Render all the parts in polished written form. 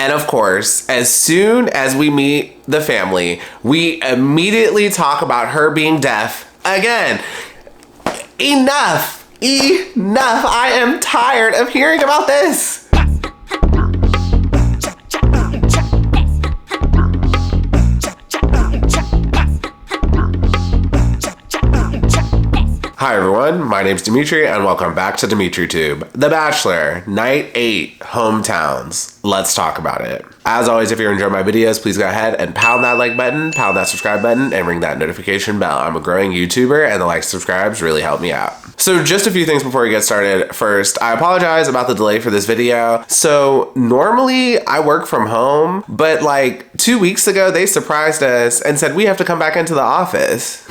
And of course, as soon as we meet the family, we immediately talk about her being deaf again. Enough! Enough! I am tired of hearing about this! Hi everyone, my name's Demetri and welcome back to DemetriTube. The Bachelor, Night 8, Hometowns. Let's talk about it. As always, if you're enjoying my videos, please go ahead and pound that like button, pound that subscribe button, and ring that notification bell. I'm a growing YouTuber and the likes and subscribes really help me out. So just a few things before we get started. First, I apologize about the delay for this video. So normally I work from home, but like 2 weeks ago, they surprised us and said we have to come back into the office.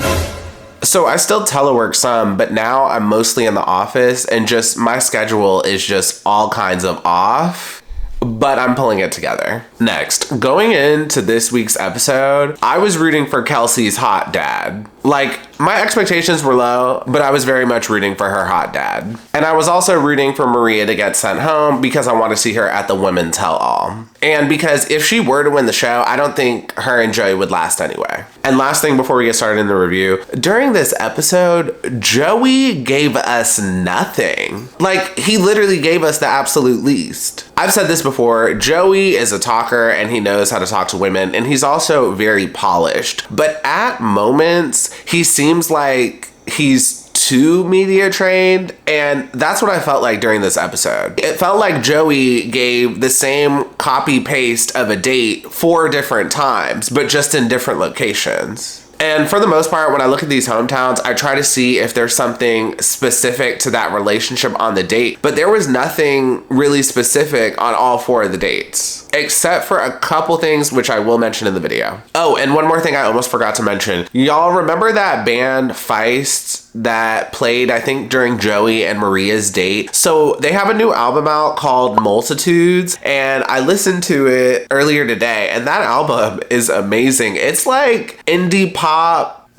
So I still telework some, but now I'm mostly in the office and just my schedule is just all kinds of off, but I'm pulling it together. Next, going into this week's episode, I was rooting for Kelsey's hot dad. Like, my expectations were low, but I was very much rooting for her hot dad. And I was also rooting for Maria to get sent home because I want to see her at the women tell-all. And because if she were to win the show, I don't think her and Joey would last anyway. And last thing before we get started in the review, during this episode, Joey gave us nothing. Like, he literally gave us the absolute least. I've said this before, Joey is a talker and he knows how to talk to women, and he's also very polished. But at moments, he seems like he's too media trained, and that's what I felt like during this episode. It felt like Joey gave the same copy paste of a date 4 different times, but just in different locations. And for the most part, when I look at these hometowns, I try to see if there's something specific to that relationship on the date. But there was nothing really specific on all 4 of the dates, except for a couple things, which I will mention in the video. Oh, and one more thing I almost forgot to mention. Y'all remember that band Feist that played, I think, during Joey and Maria's date? So they have a new album out called Multitudes, and I listened to it earlier today, and that album is amazing. It's like indie pop,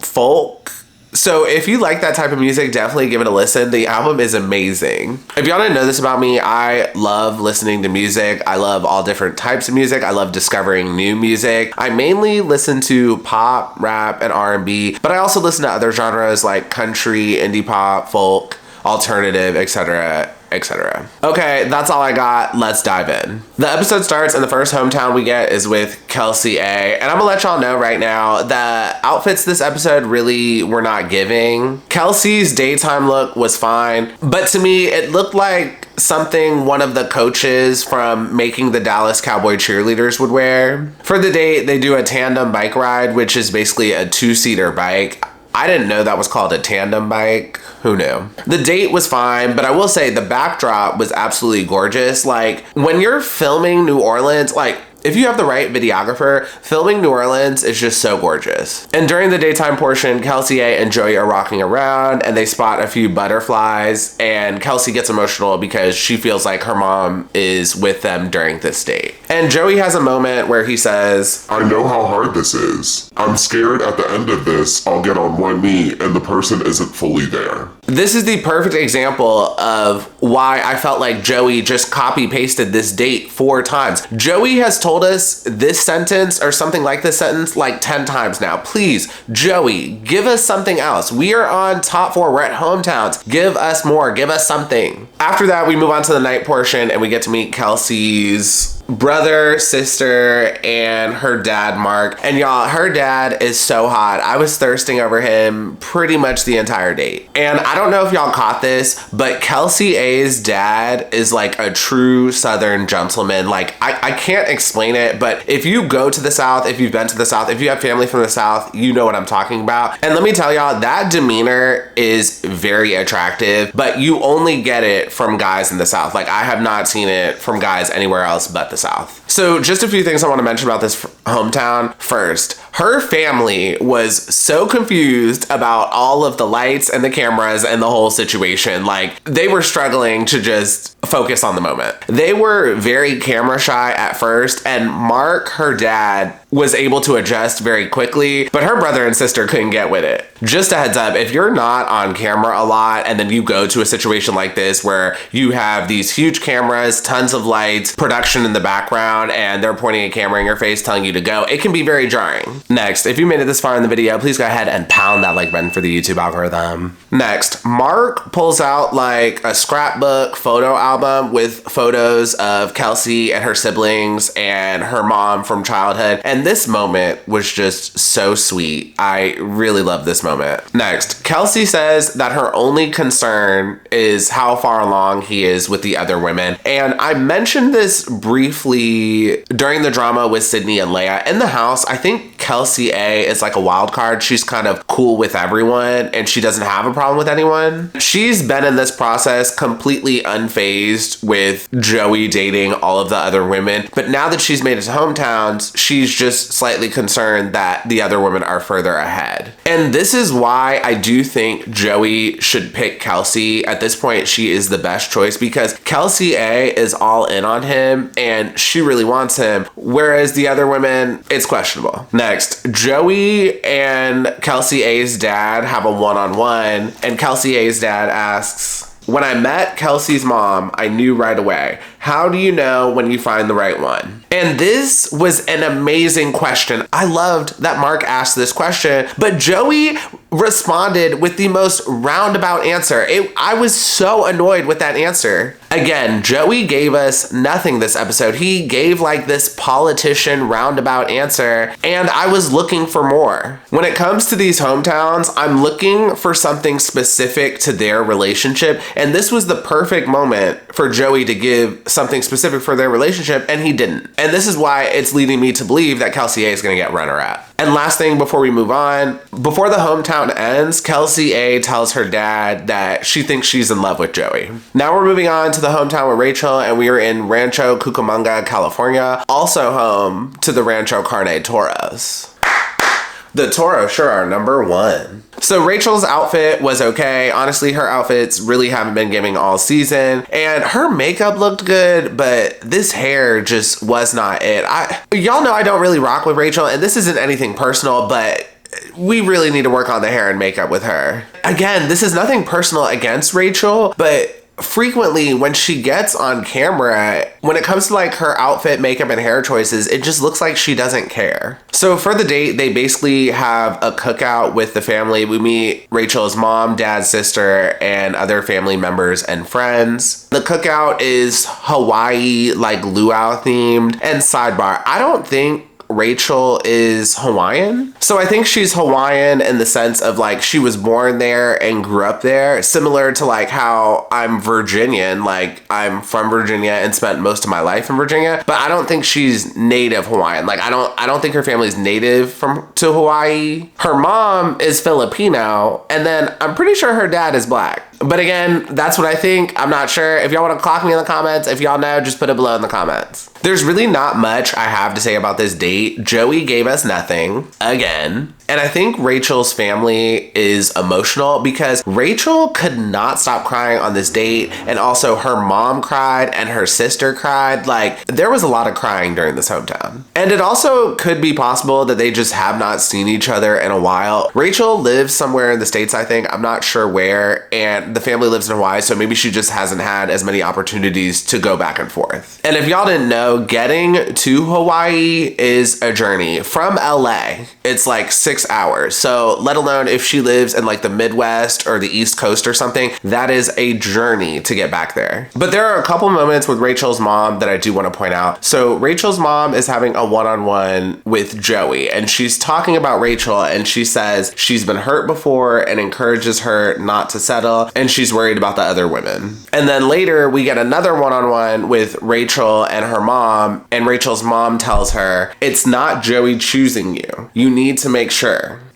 folk. So if you like that type of music, definitely give it a listen. The album is amazing. If y'all didn't know this about me, I love listening to music. I love all different types of music. I love discovering new music. I mainly listen to pop, rap, and R&B, but I also listen to other genres like country, indie pop, folk, alternative, etc., etc. Okay, that's all I got. Let's dive in. The episode starts and the first hometown we get is with Kelsey A. And I'm gonna let y'all know right now, the outfits this episode really were not giving. Kelsey's daytime look was fine, but to me, it looked like something one of the coaches from Making the Dallas Cowboy Cheerleaders would wear. For the date, they do a tandem bike ride, which is basically a 2-seater bike. I didn't know that was called a tandem bike. Who knew? The date was fine, but I will say the backdrop was absolutely gorgeous. Like, when you're filming New Orleans, like, if you have the right videographer, filming New Orleans is just so gorgeous. And during the daytime portion, Kelsey A and Joey are rocking around and they spot a few butterflies, and Kelsey gets emotional because she feels like her mom is with them during this date. And Joey has a moment where he says, "I know how hard this is. I'm scared at the end of this, I'll get on one knee and the person isn't fully there." This is the perfect example of why I felt like Joey just copy pasted this date 4 times. Joey has told us this sentence or something like this sentence like 10 times now. Please, Joey, give us something else. We are on top 4, we're at hometowns. Give us more, give us something. After that, we move on to the night portion and we get to meet Kelsey's brother, sister, and her dad, Mark. And y'all, her dad is so hot. I was thirsting over him pretty much the entire date. And I don't know if y'all caught this, but Kelsey A's dad is like a true Southern gentleman. Like, I can't explain it, but if you go to the South, if you've been to the South, if you have family from the South, you know what I'm talking about. And let me tell y'all, that demeanor is very attractive, but you only get it from guys in the South. Like, I have not seen it from guys anywhere else but the South. So just a few things I want to mention about this hometown. First, her family was so confused about all of the lights and the cameras and the whole situation. Like, they were struggling to just focus on the moment. They were very camera shy at first, and Mark, her dad, was able to adjust very quickly, but her brother and sister couldn't get with it. Just a heads up, if you're not on camera a lot and then you go to a situation like this where you have these huge cameras, tons of lights, production in the background, and they're pointing a camera in your face telling you to go, it can be very jarring. Next, if you made it this far in the video, please go ahead and pound that like button for the YouTube algorithm. Next, Mark pulls out like a scrapbook photo album with photos of Kelsey and her siblings and her mom from childhood, and this moment was just so sweet. I really love this moment. Next, Kelsey says that her only concern is how far along he is with the other women. And I mentioned this briefly during the drama with Sydney and Leia. In the house, I think Kelsey A is like a wild card. She's kind of cool with everyone and she doesn't have a problem with anyone. She's been in this process completely unfazed with Joey dating all of the other women. But now that she's made it to hometowns, she's just slightly concerned that the other women are further ahead. And this is why I do think Joey should pick Kelsey. At this point, she is the best choice because Kelsey A is all in on him and she really wants him, whereas the other women, it's questionable. Next, Joey and Kelsey A's dad have a one-on-one, and Kelsey A's dad asks, "When I met Kelsey's mom, I knew right away. How do you know when you find the right one?" And this was an amazing question. I loved that Mark asked this question, but Joey responded with the most roundabout answer. I was so annoyed with that answer. Again, Joey gave us nothing this episode. He gave like this politician roundabout answer, and I was looking for more. When it comes to these hometowns, I'm looking for something specific to their relationship, and this was the perfect moment for Joey to give something specific for their relationship, and he didn't. And this is why it's leading me to believe that Kelsey A is going to get runner-up. And last thing before we move on, before the hometown ends, Kelsey A tells her dad that she thinks she's in love with Joey. Now we're moving on to the hometown with Rachel, and we are in Rancho Cucamonga, California, also home to the Rancho Carne Toros. The Toros sure are number one. So Rachel's outfit was okay. Honestly, her outfits really haven't been giving all season, and her makeup looked good, but this hair just was not it. Y'all know I don't really rock with Rachel, and this isn't anything personal, but we really need to work on the hair and makeup with her. Again, this is nothing personal against Rachel, but frequently when she gets on camera, when it comes to like her outfit, makeup, and hair choices, it just looks like she doesn't care. So for the date, they basically have a cookout with the family. We meet Rachel's mom, dad, sister, and other family members and friends. The cookout is Hawaii, like luau themed. And sidebar, I don't think Rachel is Hawaiian. So I think she's Hawaiian in the sense of like she was born there and grew up there, similar to like how I'm Virginian, like I'm from Virginia and spent most of my life in Virginia, but I don't think she's native Hawaiian. Like I don't think her family's native to Hawaii. Her mom is Filipino, and then I'm pretty sure her dad is black. But again, that's what I think. I'm not sure. If y'all want to clock me in the comments, if y'all know, just put it below in the comments. There's really not much I have to say about this date. Joey gave us nothing, again. And I think Rachel's family is emotional because Rachel could not stop crying on this date. And also her mom cried and her sister cried. Like there was a lot of crying during this hometown. And it also could be possible that they just have not seen each other in a while. Rachel lives somewhere in the States, I think. I'm not sure where. And the family lives in Hawaii. So maybe she just hasn't had as many opportunities to go back and forth. And if y'all didn't know, getting to Hawaii is a journey. From LA, it's like 6 hours. So let alone if she lives in like the Midwest or the East Coast or something, that is a journey to get back there. But there are a couple moments with Rachel's mom that I do want to point out. So Rachel's mom is having a one-on-one with Joey, and she's talking about Rachel, and she says she's been hurt before and encourages her not to settle, and she's worried about the other women. And then later we get another one-on-one with Rachel and her mom, and Rachel's mom tells her, "It's not Joey choosing you. You need to make sure.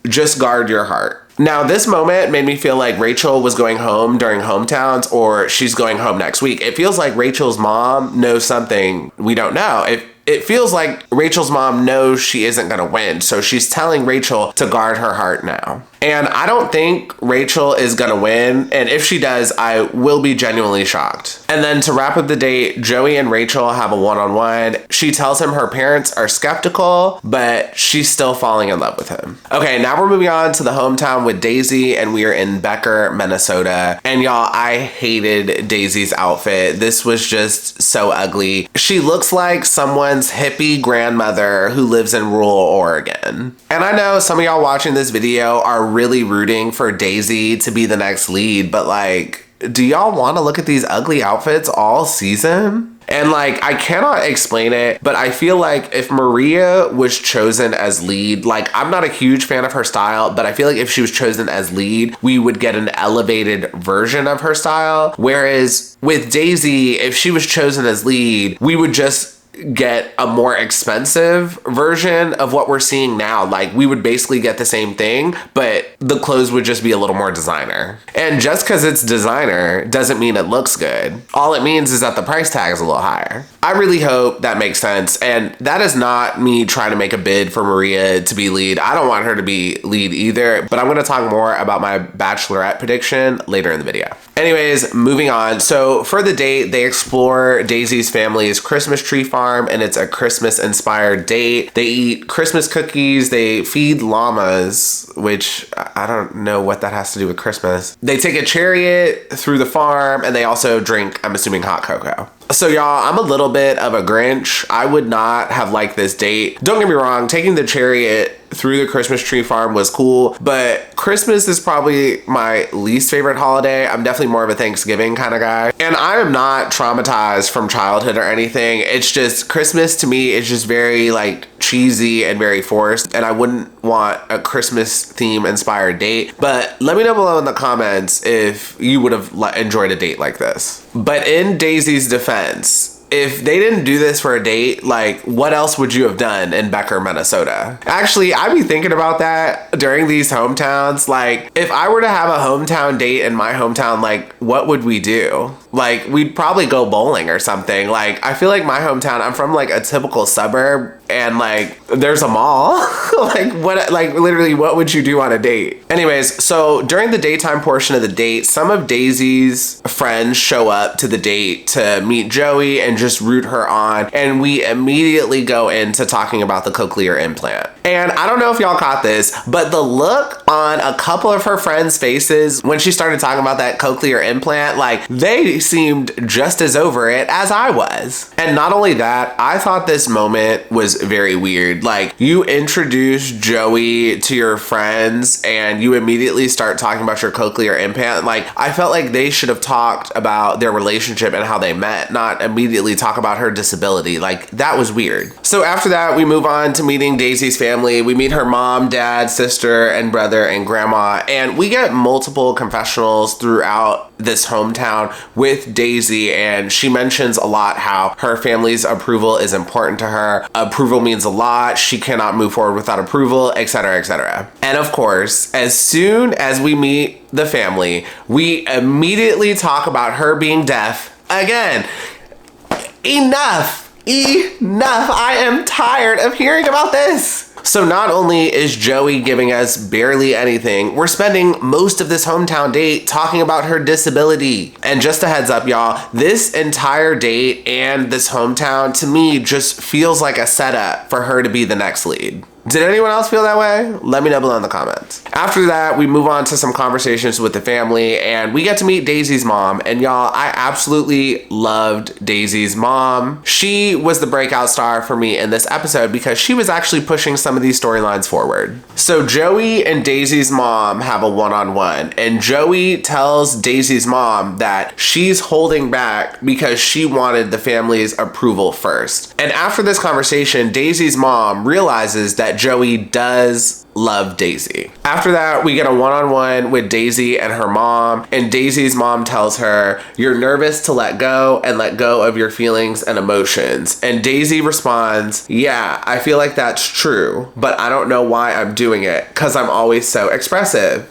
Just guard your heart." Now, this moment made me feel like Rachel was going home during hometowns, or she's going home next week. It feels like Rachel's mom knows something we don't know. It feels like Rachel's mom knows she isn't going to win, so she's telling Rachel to guard her heart now. And I don't think Rachel is gonna win. And if she does, I will be genuinely shocked. And then to wrap up the date, Joey and Rachel have a one-on-one. She tells him her parents are skeptical, but she's still falling in love with him. Okay, now we're moving on to the hometown with Daisy, and we are in Becker, Minnesota. And y'all, I hated Daisy's outfit. This was just so ugly. She looks like someone's hippie grandmother who lives in rural Oregon. And I know some of y'all watching this video are really rooting for Daisy to be the next lead, but like, do y'all want to look at these ugly outfits all season? And like, I cannot explain it, but I feel like if Maria was chosen as lead, like, I'm not a huge fan of her style, but I feel like if she was chosen as lead, we would get an elevated version of her style. Whereas with Daisy, if she was chosen as lead, we would just get a more expensive version of what we're seeing now. Like, we would basically get the same thing, but the clothes would just be a little more designer. And just because it's designer doesn't mean it looks good. All it means is that the price tag is a little higher. I really hope that makes sense. And that is not me trying to make a bid for Maria to be lead. I don't want her to be lead either, but I'm going to talk more about my Bachelorette prediction later in the video. Anyways, moving on. So for the date, they explore Daisy's family's Christmas tree farm, and it's a Christmas inspired date. They eat Christmas cookies, they feed llamas, which I don't know what that has to do with Christmas. They take a chariot through the farm, and they also drink, I'm assuming, hot cocoa. So y'all, I'm a little bit of a Grinch. I would not have liked this date. Don't get me wrong, taking the chariot through the Christmas tree farm was cool, but Christmas is probably my least favorite holiday. I'm definitely more of a Thanksgiving kind of guy. And I am not traumatized from childhood or anything. It's just Christmas to me is just very like cheesy and very forced, and I wouldn't want a Christmas theme inspired date. But let me know below in the comments if you would have enjoyed a date like this. But in Daisy's defense, if they didn't do this for a date, like, what else would you have done in Becker, Minnesota? Actually, I'd be thinking about that during these hometowns. Like, if I were to have a hometown date in my hometown, like, what would we do? Like, we'd probably go bowling or something. Like, I feel like my hometown, I'm from like a typical suburb, and like, there's a mall. Like, what, like, literally, what would you do on a date? Anyways, so during the daytime portion of the date, some of Daisy's friends show up to the date to meet Joey and just root her on, and we immediately go into talking about the cochlear implant. And I don't know if y'all caught this, but the look on a couple of her friends' faces when she started talking about that cochlear implant, like, they seemed just as over it as I was. And not only that, I thought this moment was very weird. Like, you introduce Joey to your friends and you immediately start talking about your cochlear implant. Like, I felt like they should have talked about their relationship and how they met, not immediately talk about her disability. Like, that was weird. So after that, we move on to meeting Daisy's family. We meet her mom, dad, sister, and brother, and grandma, and we get multiple confessionals throughout this hometown with Daisy, and she mentions a lot how her family's approval is important to her. Approval means a lot. She cannot move forward without approval, etc., etc. And of course, as soon as we meet the family, we immediately talk about her being deaf again. Enough! Enough! I am tired of hearing about this. So not only is Joey giving us barely anything, we're spending most of this hometown date talking about her disability. And just a heads up, y'all, this entire date and this hometown to me just feels like a setup for her to be the next lead. Did anyone else feel that way? Let me know below in the comments. After that, we move on to some conversations with the family, and we get to meet Daisy's mom. And y'all, I absolutely loved Daisy's mom. She was the breakout star for me in this episode because she was actually pushing some of these storylines forward. So Joey and Daisy's mom have a one-on-one, and Joey tells Daisy's mom that she's holding back because she wanted the family's approval first. And after this conversation, Daisy's mom realizes that Joey does love Daisy. After that, we get a one-on-one with Daisy and her mom, and Daisy's mom tells her, "You're nervous to let go and let go of your feelings and emotions." And Daisy responds, "Yeah, I feel like that's true, but I don't know why I'm doing it, because I'm always so expressive."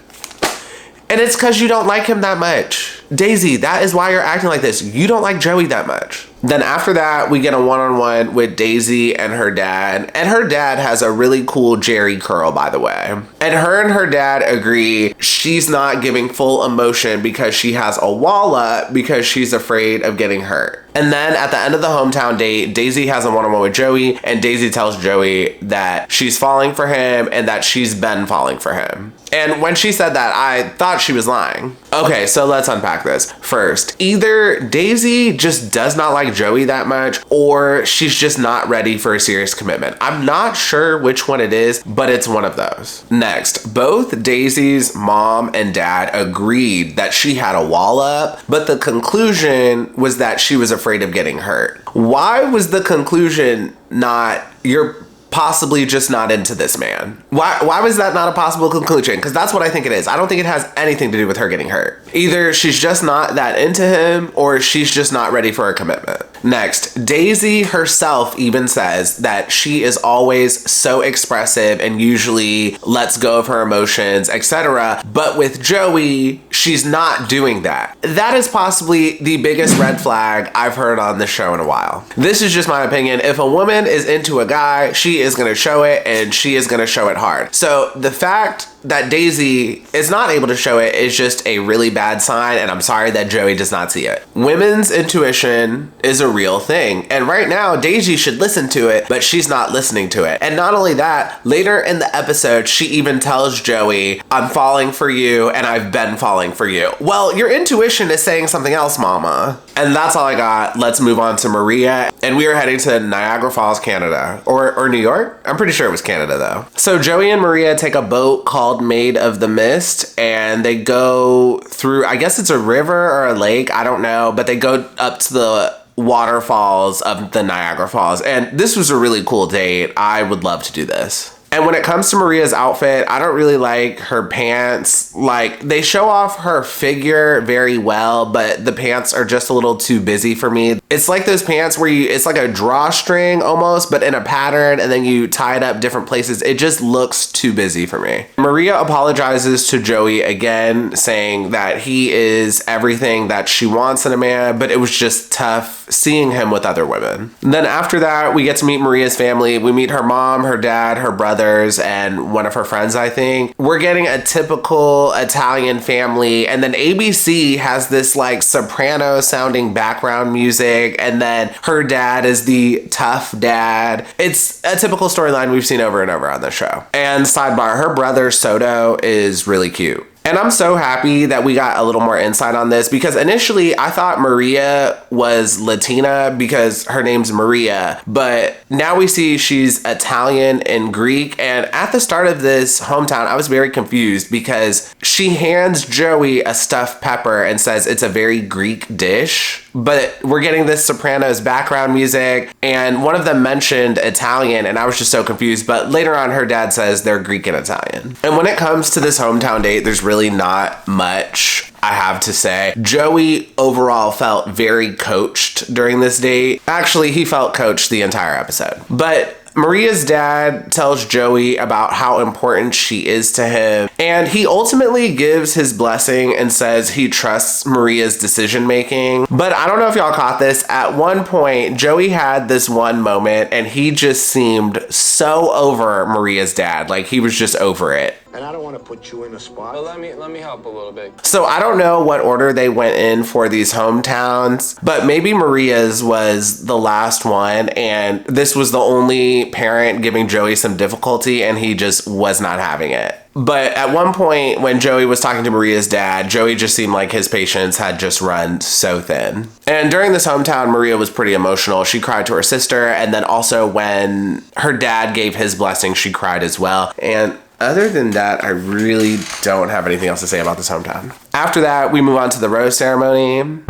And it's because you don't like him that much. Daisy, that is why you're acting like this. You don't like Joey that much. Then after that, we get a one-on-one with Daisy and her dad. And her dad has a really cool Jerry curl, by the way. And her dad agree she's not giving full emotion because she has a wall up because she's afraid of getting hurt. And then at the end of the hometown date, Daisy has a one-on-one with Joey, and Daisy tells Joey that she's falling for him and that she's been falling for him. And when she said that, I thought she was lying. Okay, so let's unpack this. First, either Daisy just does not like Joey that much, or she's just not ready for a serious commitment. I'm not sure which one it is, but it's one of those. Next, both Daisy's mom and dad agreed that she had a wall up, but the conclusion was that she was afraid of getting hurt. Why was the conclusion not, you're possibly just not into this man? Why was that not a possible conclusion? Because that's what I think it is. I don't think it has anything to do with her getting hurt. Either she's just not that into him, or she's just not ready for a commitment. Next, Daisy herself even says that she is always so expressive and usually lets go of her emotions, etc. But with Joey, she's not doing that. That is possibly the biggest red flag I've heard on this show in a while. This is just my opinion. If a woman is into a guy, she is going to show it, and she is going to show it hard. So the fact that Daisy is not able to show it is just a really bad sign, and I'm sorry that Joey does not see it. Women's intuition is a real thing, and right now Daisy should listen to it, but she's not listening to it. And not only that, later in the episode, she even tells Joey, I'm falling for you, and I've been falling for you. Well, your intuition is saying something else, mama. And that's all I got. Let's move on to Maria, and we are heading to Niagara Falls, Canada, or New York? I'm pretty sure it was Canada though. So Joey and Maria take a boat called Made of the Mist, and they go through, I guess it's a river or a lake, I don't know, but they go up to the waterfalls of the Niagara Falls. And this was a really cool date. I would love to do this. And when it comes to Maria's outfit, I don't really like her pants. Like, they show off her figure very well, but the pants are just a little too busy for me. It's like those pants where it's like a drawstring almost, but in a pattern, and then you tie it up different places. It just looks too busy for me. Maria apologizes to Joey again, saying that he is everything that she wants in a man, but it was just tough seeing him with other women. And then after that, we get to meet Maria's family. We meet her mom, her dad, her brothers, and one of her friends, I think. We're getting a typical Italian family, and then ABC has this like soprano sounding background music, and then her dad is the tough dad. It's a typical storyline we've seen over and over on the show. And sidebar, her brother Soto is really cute. And I'm so happy that we got a little more insight on this, because initially I thought Maria was Latina because her name's Maria, but now we see she's Italian and Greek. And at the start of this hometown, I was very confused because she hands Joey a stuffed pepper and says it's a very Greek dish, but we're getting this Sopranos background music, and one of them mentioned Italian, and I was just so confused. But later on, her dad says they're Greek and Italian. And when it comes to this hometown date, there's really not much I have to say. Joey overall felt very coached during this date. Actually, he felt coached the entire episode. But Maria's dad tells Joey about how important she is to him, and he ultimately gives his blessing and says he trusts Maria's decision making. But I don't know if y'all caught this. At one point, Joey had this one moment, and he just seemed so over Maria's dad. Like, he was just over it. And I don't want to put you in a spot. But let me help a little bit. So I don't know what order they went in for these hometowns, but maybe Maria's was the last one, and this was the only parent giving Joey some difficulty, and he just was not having it. But at one point when Joey was talking to Maria's dad, Joey just seemed like his patience had just run so thin. And during this hometown, Maria was pretty emotional. She cried to her sister, and then also when her dad gave his blessing, she cried as well. And other than that, I really don't have anything else to say about this hometown. After that, we move on to the rose ceremony.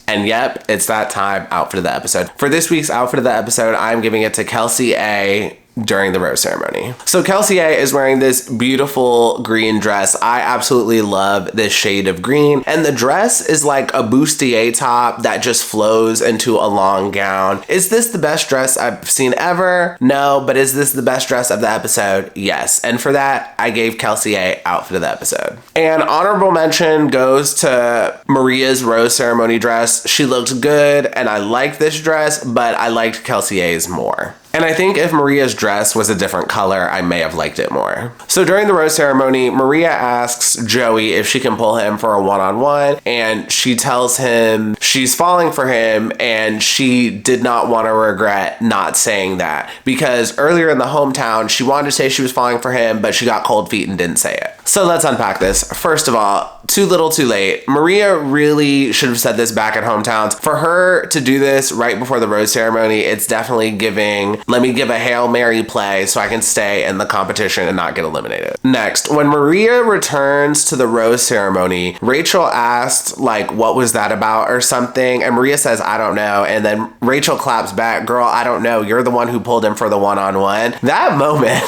And yep, it's that time outfit of the episode. For this week's outfit of the episode, I'm giving it to Kelsey A. during the rose ceremony. So Kelsey A is wearing this beautiful green dress. I absolutely love this shade of green. And the dress is like a bustier top that just flows into a long gown. Is this the best dress I've seen ever? No, but is this the best dress of the episode? Yes. And for that, I gave Kelsey A outfit of the episode. And honorable mention goes to Maria's rose ceremony dress. She looked good and I liked this dress, but I liked Kelsey A's more. And I think if Maria's dress was a different color, I may have liked it more. So during the rose ceremony, Maria asks Joey if she can pull him for a one-on-one, and she tells him she's falling for him and she did not want to regret not saying that, because earlier in the hometown, she wanted to say she was falling for him, but she got cold feet and didn't say it. So let's unpack this. First of all, too little too late. Maria really should have said this back at hometowns. For her to do this right before the rose ceremony, it's definitely giving, let me give a Hail Mary play so I can stay in the competition and not get eliminated. Next, when Maria returns to the rose ceremony, Rachel asked like, what was that about or something? And Maria says, I don't know. And then Rachel claps back, girl, I don't know. You're the one who pulled him for the one-on-one. That moment.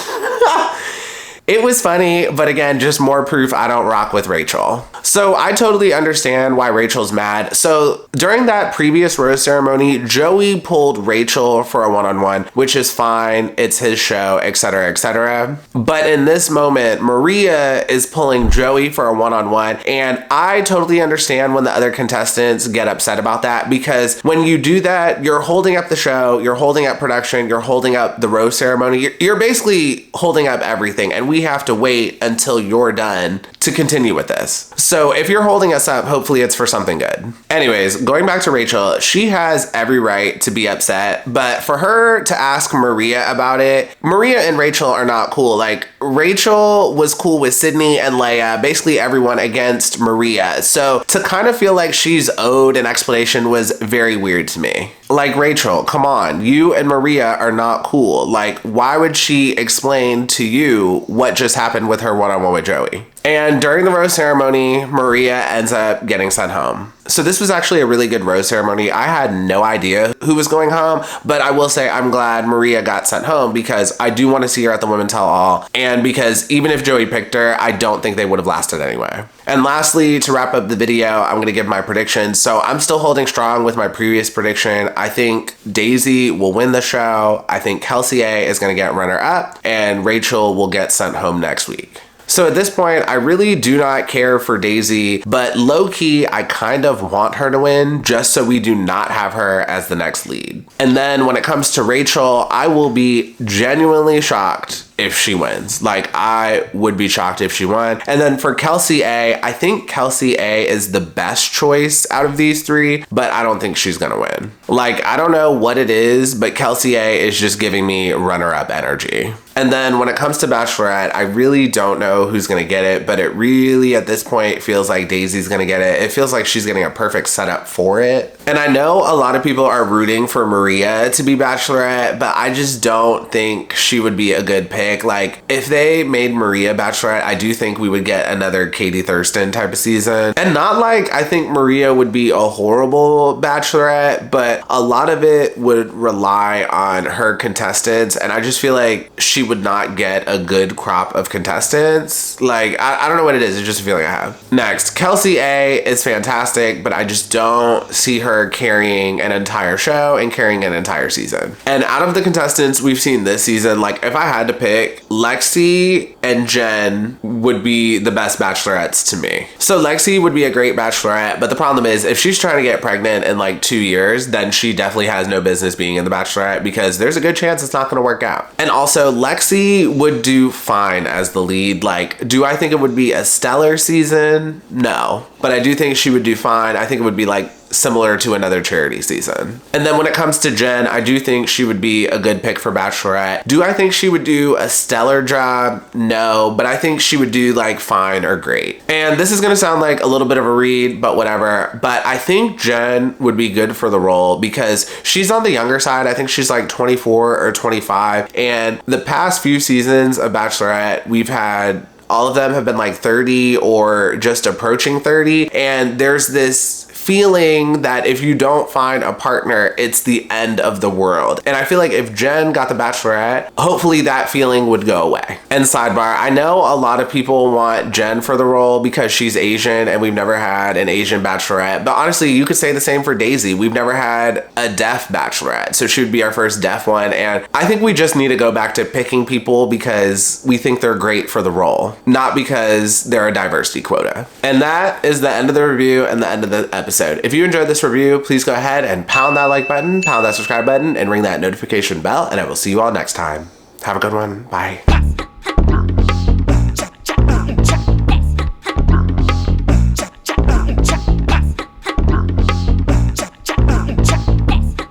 It was funny, but again, just more proof I don't rock with Rachel. So I totally understand why Rachel's mad. So during that previous rose ceremony, Joey pulled Rachel for a one-on-one, which is fine. It's his show, etc., etc. But in this moment, Maria is pulling Joey for a one-on-one, and I totally understand when the other contestants get upset about that, because when you do that, you're holding up the show, you're holding up production, you're holding up the rose ceremony, you're basically holding up everything, and we have to wait until you're done to continue with this. So if you're holding us up, hopefully it's for something good. Anyways, going back to Rachel, she has every right to be upset, but for her to ask Maria about it, Maria and Rachel are not cool. Like, Rachel was cool with Sydney and Leia, basically everyone against Maria. So to kind of feel like she's owed an explanation was very weird to me. Like, Rachel, come on, you and Maria are not cool. Like, why would she explain to you what just happened with her one-on-one with Joey? And during the rose ceremony, Maria ends up getting sent home. So this was actually a really good rose ceremony. I had no idea who was going home, but I will say I'm glad Maria got sent home, because I do want to see her at the Women Tell All, and because even if Joey picked her, I don't think they would have lasted anyway. And lastly, to wrap up the video, I'm going to give my predictions. So I'm still holding strong with my previous prediction. I think Daisy will win the show. I think Kelsey A is going to get runner-up, and Rachel will get sent home next week. So at this point, I really do not care for Daisy, but low-key, I kind of want her to win just so we do not have her as the next lead. And then when it comes to Rachel, I will be genuinely shocked if she wins. Like, I would be shocked if she won. And then for Kelsey A, I think Kelsey A is the best choice out of these three, but I don't think she's gonna win. Like, I don't know what it is, but Kelsey A is just giving me runner-up energy. And then when it comes to Bachelorette, I really don't know who's gonna get it, but it really at this point feels like Daisy's gonna get it. It feels like she's getting a perfect setup for it. And I know a lot of people are rooting for Maria to be Bachelorette, but I just don't think she would be a good pick. Like, if they made Maria Bachelorette, I do think we would get another Katie Thurston type of season. And not like I think Maria would be a horrible Bachelorette, but a lot of it would rely on her contestants, and I just feel like she would not get a good crop of contestants. Like, I don't know what it is. It's just a feeling I have. Next, Kelsey A is fantastic, but I just don't see her carrying an entire show and carrying an entire season. And out of the contestants we've seen this season, like, if I had to pick, Lexi and Jen would be the best bachelorettes to me. So Lexi would be a great bachelorette, but the problem is if she's trying to get pregnant in like 2 years, then she definitely has no business being in the Bachelorette, because there's a good chance it's not going to work out. And also Lexi would do fine as the lead. Like, do I think it would be a stellar season? No, but I do think she would do fine. I think it would be like similar to another charity season. And then when it comes to Jen, I do think she would be a good pick for Bachelorette. Do I think she would do a stellar job? No, but I think she would do like fine or great. And this is gonna sound like a little bit of a read, but whatever. But I think Jen would be good for the role because she's on the younger side. I think she's like 24 or 25. And the past few seasons of Bachelorette, we've had all of them have been like 30 or just approaching 30. And there's this feeling that if you don't find a partner, it's the end of the world. And I feel like if Jen got the Bachelorette, hopefully that feeling would go away. And sidebar, I know a lot of people want Jen for the role because she's Asian and we've never had an Asian Bachelorette. But honestly, you could say the same for Daisy. We've never had a deaf Bachelorette, so she would be our first deaf one. And I think we just need to go back to picking people because we think they're great for the role, not because they're a diversity quota. And that is the end of the review and the end of the episode. If you enjoyed this review, please go ahead and pound that like button, pound that subscribe button, and ring that notification bell, and I will see you all next time. Have a good one. Bye.